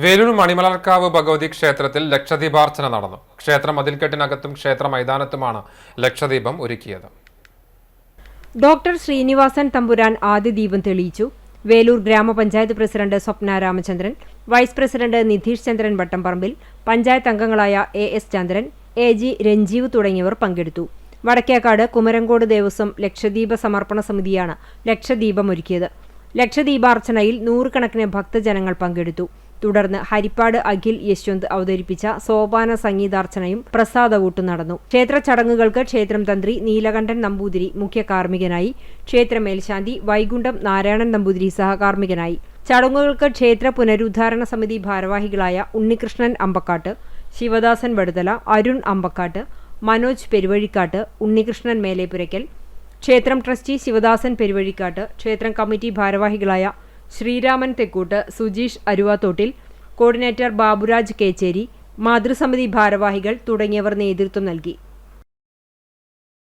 വേലൂർ മണിമലർക്കാവ് ഭഗവതി ക്ഷേത്രത്തിൽ ലക്ഷദീപാർച്ചന നടന്നു. ക്ഷേത്ര മതിൽക്കെട്ടിനകത്തും ക്ഷേത്ര മൈതാനത്തുമാണ് ലക്ഷദീപം ഒരുക്കിയത്. ഡോക്ടർ ശ്രീനിവാസൻ തമ്പുരാൻ ആദ്യ ദീപം തെളിയിച്ചു. വേലൂർ ഗ്രാമപഞ്ചായത്ത് പ്രസിഡന്റ് സ്വപ്ന രാമചന്ദ്രൻ, വൈസ് പ്രസിഡന്റ് നിധീഷ് ചന്ദ്രൻ വട്ടംപറമ്പിൽ, പഞ്ചായത്ത് അംഗങ്ങളായ എസ് ചന്ദ്രൻ, ജി രഞ്ജീവ് തുടങ്ങിയവർ പങ്കെടുത്തു. വടക്കേക്കാട് കുമരങ്കോട് ദേവസ്വം ലക്ഷദീപ സമർപ്പണ സമിതിയാണ് ലക്ഷദീപം ഒരുക്കിയത്. ലക്ഷദീപാർച്ചനയിൽ നൂറുകണക്കിന് ഭക്തജനങ്ങൾ പങ്കെടുത്തു. തുടർന്ന് ഹരിപ്പാട് അഖിൽ യശ്വന്ത് അവതരിപ്പിച്ച സോപാന സംഗീതാർച്ചനയും പ്രസാദവൂട്ടും നടന്നു. ക്ഷേത്ര ചടങ്ങുകൾക്ക് ക്ഷേത്രം തന്ത്രി നീലകണ്ഠൻ നമ്പൂതിരി മുഖ്യ കാർമ്മികനായി, ക്ഷേത്ര മേൽശാന്തി വൈകുണ്ഠം നാരായണൻ നമ്പൂതിരി സഹകാർമ്മികനായി. ചടങ്ങുകൾക്ക് ക്ഷേത്ര പുനരുദ്ധാരണ സമിതി ഭാരവാഹികളായ ഉണ്ണികൃഷ്ണൻ അമ്പക്കാട്ട്, ശിവദാസൻ വടുതല, അരുൺ അമ്പക്കാട്ട്, മനോജ് പെരുവഴിക്കാട്ട്, ഉണ്ണികൃഷ്ണൻ മേലേപ്പുരയ്ക്കൽ, ക്ഷേത്രം ട്രസ്റ്റി ശിവദാസൻ പെരുവഴിക്കാട്ട്, ക്ഷേത്രം കമ്മിറ്റി ഭാരവാഹികളായ ശ്രീരാമൻ തെക്കൂട്ട്, സുജീഷ് അരുവാത്തോട്ടിൽ, കോർഡിനേറ്റർ ബാബുരാജ് കേച്ചേരി, മാതൃസമിതി ഭാരവാഹികൾ തുടങ്ങിയവർ നേതൃത്വം നൽകി.